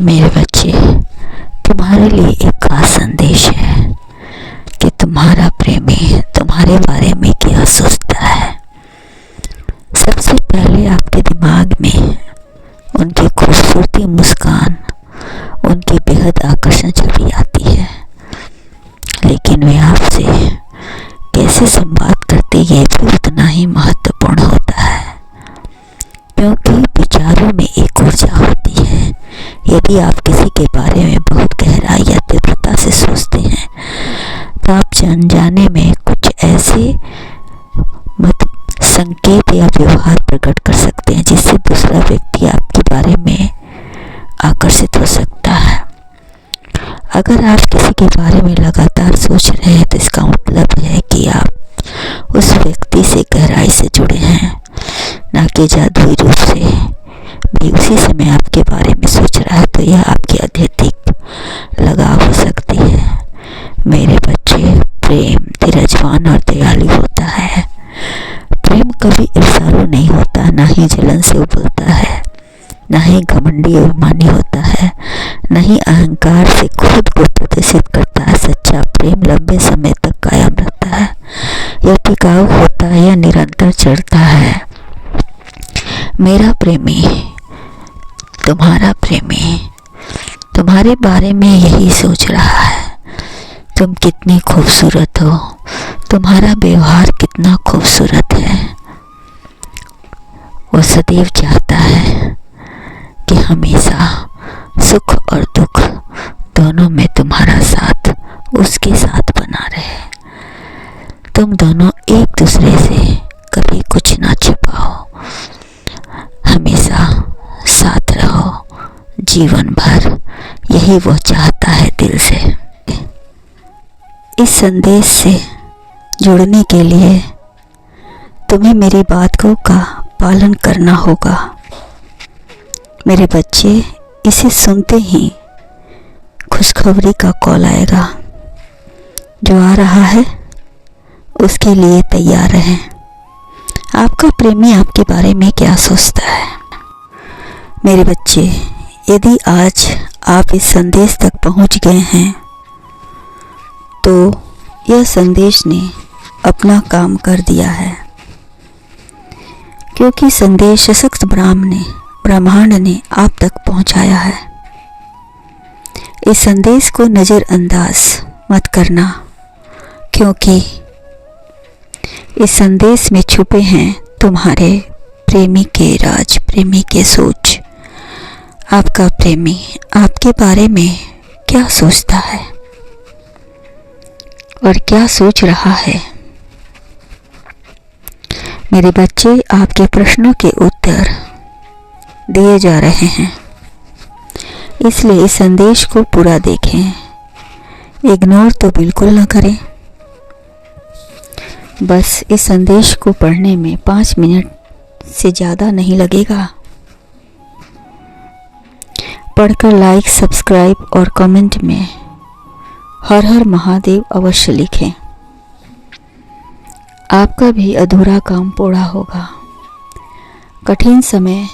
मेरे बच्चे, तुम्हारे लिए एक खास संदेश है कि तुम्हारा प्रेमी तुम्हारे बारे में क्या सोचता है। सबसे पहले आपके दिमाग में उनकी खूबसूरती, मुस्कान, उनकी बेहद आकर्षण छवि आती है, लेकिन वे आपसे कैसे संवाद करते ये भी उतना ही महत्वपूर्ण होता है, क्योंकि विचारों में एक ऊर्जा होती है। यदि आप किसी के बारे में बहुत गहराई या तीव्रता से सोचते हैं तो आप अनजाने में कुछ ऐसे संकेत या व्यवहार प्रकट कर सकते हैं जिससे दूसरा व्यक्ति आपके बारे में आकर्षित हो सकता है। अगर आप किसी के बारे में लगातार सोच रहे हैं तो इसका मतलब है कि आप उस व्यक्ति से गहराई से जुड़े हैं, ना कि जादुई रूप से। भी उसी समय आपके बारे में सोच रहा है तो यह आपकी अत्यधिक लगाव हो सकती है। मेरे बच्चे, प्रेम धीरजवान और दयालु होता है। प्रेम कभी ईर्ष्यालु नहीं होता, ना ही जलन से उबलता है, न ही घमंडी अभिमानी होता है, न ही अहंकार से खुद को प्रदर्शित करता है। सच्चा प्रेम लंबे समय तक कायम रहता है, यह टिकाऊ होता है, यह निरंतर चढ़ता है। मेरा प्रेमी, तुम्हारा प्रेमी तुम्हारे बारे में यही सोच रहा है। तुम कितनी खूबसूरत हो, तुम्हारा व्यवहार कितना खूबसूरत है। वो सदैव चाहता है कि हमेशा सुख और दुख दोनों में तुम्हारा साथ उसके साथ बना रहे। तुम दोनों एक दूसरे से कभी कुछ ना छिपाओ, हमेशा साथ रहो जीवन भर। यही वो चाहता है दिल से। इस संदेश से जुड़ने के लिए तुम्हें मेरी बातों का पालन करना होगा। मेरे बच्चे, इसे सुनते ही खुशखबरी का कॉल आएगा। जो आ रहा है उसके लिए तैयार रहें। आपका प्रेमी आपके बारे में क्या सोचता है? मेरे बच्चे, यदि आज आप इस संदेश तक पहुंच गए हैं तो यह संदेश ने अपना काम कर दिया है, क्योंकि संदेश सशक्त ब्रह्मांड ने आप तक पहुंचाया है। इस संदेश को नज़रअंदाज मत करना, क्योंकि इस संदेश में छुपे हैं तुम्हारे प्रेमी के राज, प्रेमी के सोच। आपका प्रेमी आपके बारे में क्या सोचता है और क्या सोच रहा है? मेरे बच्चे, आपके प्रश्नों के उत्तर दिए जा रहे हैं, इसलिए इस संदेश को पूरा देखें। इग्नोर तो बिल्कुल ना करें। बस इस संदेश को पढ़ने में 5 मिनट से ज़्यादा नहीं लगेगा। पढ़कर लाइक, सब्सक्राइब और कमेंट में हर हर महादेव अवश्य लिखें। आपका भी अधूरा काम पूरा होगा, कठिन समय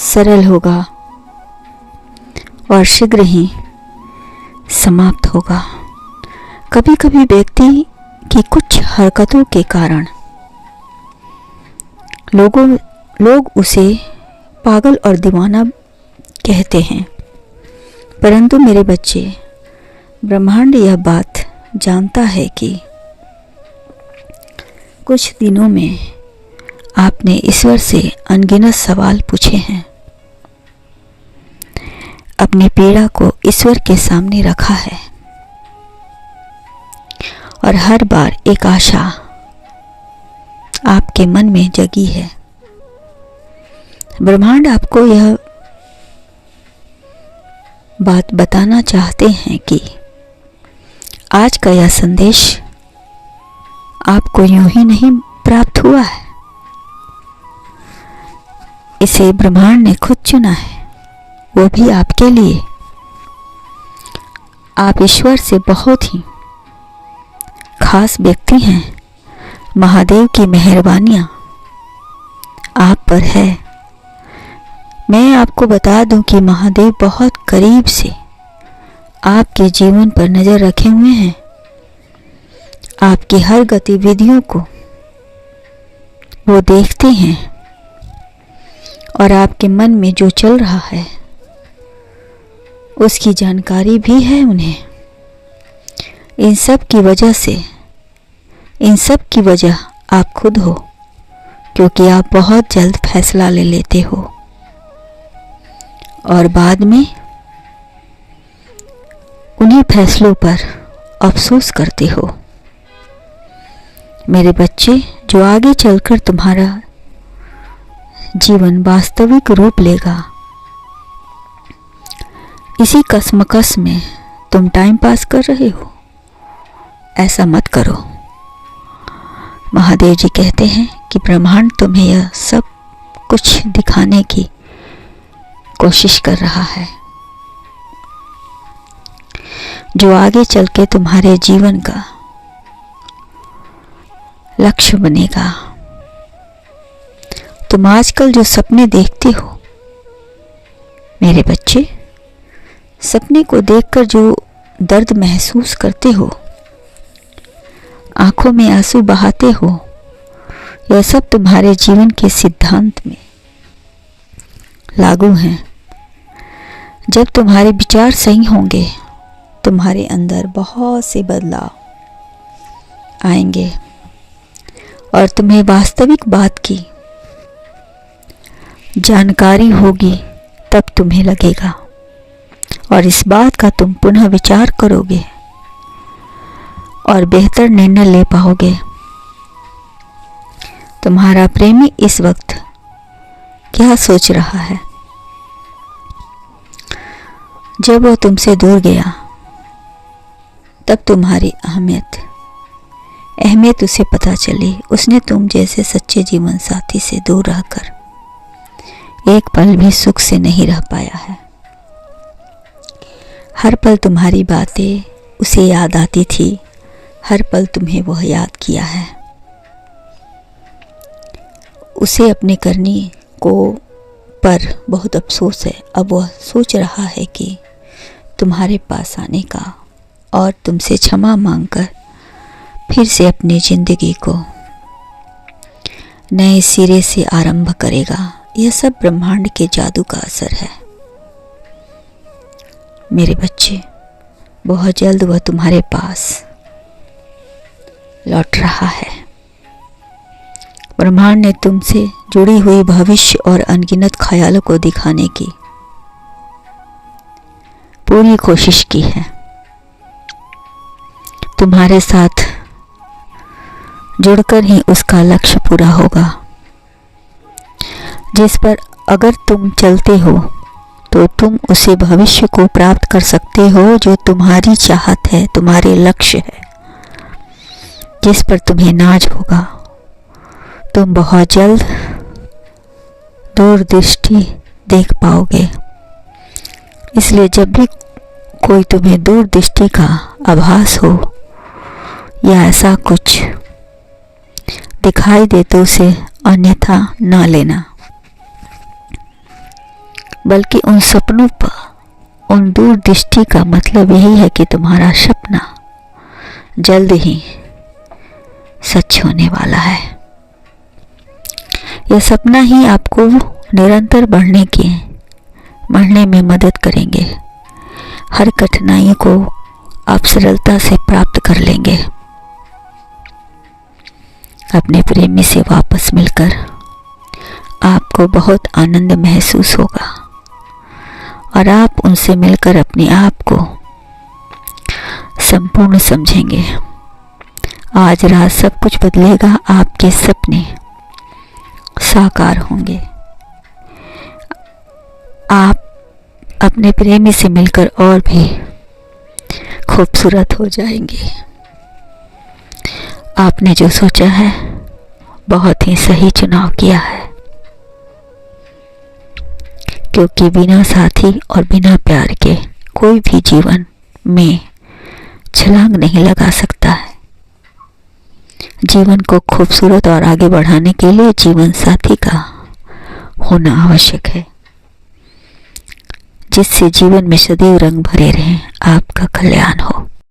सरल होगा और शीघ्र ही समाप्त होगा। कभी कभी व्यक्ति की कुछ हरकतों के कारण लोग उसे पागल और दीवाना कहते हैं, परंतु मेरे बच्चे, ब्रह्मांड यह बात जानता है कि कुछ दिनों में आपने ईश्वर से अनगिनत सवाल पूछे हैं, अपनी पीड़ा को ईश्वर के सामने रखा है और हर बार एक आशा आपके मन में जगी है। ब्रह्मांड आपको यह बात बताना चाहते हैं कि आज का यह संदेश आपको यूं ही नहीं प्राप्त हुआ है, इसे ब्रह्मांड ने खुद चुना है, वो भी आपके लिए। आप ईश्वर से बहुत ही खास व्यक्ति हैं। महादेव की मेहरबानियां आप पर है। मैं आपको बता दूं कि महादेव बहुत करीब से आपके जीवन पर नजर रखे हुए हैं। आपकी हर गतिविधियों को वो देखते हैं और आपके मन में जो चल रहा है उसकी जानकारी भी है उन्हें। इन सब की वजह आप खुद हो, क्योंकि आप बहुत जल्द फैसला ले लेते हो और बाद में उन्हीं फैसलों पर अफसोस करते हो। मेरे बच्चे, जो आगे चलकर तुम्हारा जीवन वास्तविक रूप लेगा, इसी कसमकस में तुम टाइम पास कर रहे हो, ऐसा मत करो। महादेव जी कहते हैं कि ब्रह्मांड तुम्हें यह सब कुछ दिखाने की कोशिश कर रहा है, जो आगे चल के तुम्हारे जीवन का लक्ष्य बनेगा। तुम आजकल जो सपने देखते हो मेरे बच्चे, सपने को देखकर जो दर्द महसूस करते हो, आंखों में आंसू बहाते हो, यह सब तुम्हारे जीवन के सिद्धांत में लागू हैं। जब तुम्हारे विचार सही होंगे, तुम्हारे अंदर बहुत से बदलाव आएंगे और तुम्हें वास्तविक बात की जानकारी होगी। तब तुम्हें लगेगा और इस बात का तुम पुनः विचार करोगे और बेहतर निर्णय ले पाओगे। तुम्हारा प्रेमी इस वक्त क्या सोच रहा है? जब वो तुमसे दूर गया तब तुम्हारी अहमियत उसे पता चली। उसने तुम जैसे सच्चे जीवन साथी से दूर रहकर एक पल भी सुख से नहीं रह पाया है। हर पल तुम्हारी बातें उसे याद आती थी, हर पल तुम्हें वह याद किया है। उसे अपने करनी को पर बहुत अफसोस है। अब वह सोच रहा है कि तुम्हारे पास आने का और तुमसे क्षमा मांगकर फिर से अपनी जिंदगी को नए सिरे से आरंभ करेगा। यह सब ब्रह्मांड के जादू का असर है मेरे बच्चे। बहुत जल्द वह तुम्हारे पास लौट रहा है। ब्रह्मांड ने तुमसे जुड़ी हुई भविष्य और अनगिनत ख्यालों को दिखाने की पूरी कोशिश की है। तुम्हारे साथ जुड़कर ही उसका लक्ष्य पूरा होगा, जिस पर अगर तुम चलते हो तो तुम उसे भविष्य को प्राप्त कर सकते हो जो तुम्हारी चाहत है, तुम्हारे लक्ष्य है, जिस पर तुम्हें नाज होगा। तुम बहुत जल्द दूरदृष्टि देख पाओगे। इसलिए जब भी कोई तुम्हें दूरदृष्टि का आभास हो या ऐसा कुछ दिखाई दे तो उसे अन्यथा न लेना, बल्कि उन सपनों पर, उन दूरदृष्टि का मतलब यही है कि तुम्हारा सपना जल्द ही सच होने वाला है। यह सपना ही आपको निरंतर बढ़ने में मदद करेंगे। हर कठिनाई को आप सरलता से प्राप्त कर लेंगे। अपने प्रेमी से वापस मिलकर आपको बहुत आनंद महसूस होगा और आप उनसे मिलकर अपने आप को संपूर्ण समझेंगे। आज रात सब कुछ बदलेगा, आपके सपने साकार होंगे। आप अपने प्रेमी से मिलकर और भी खूबसूरत हो जाएंगे। आपने जो सोचा है बहुत ही सही चुनाव किया है, क्योंकि बिना साथी और बिना प्यार के कोई भी जीवन में छलांग नहीं लगा सकता है। जीवन को खूबसूरत और आगे बढ़ाने के लिए जीवन साथी का होना आवश्यक है। जिससे जीवन में सदैव रंग भरे रहें। आपका कल्याण हो।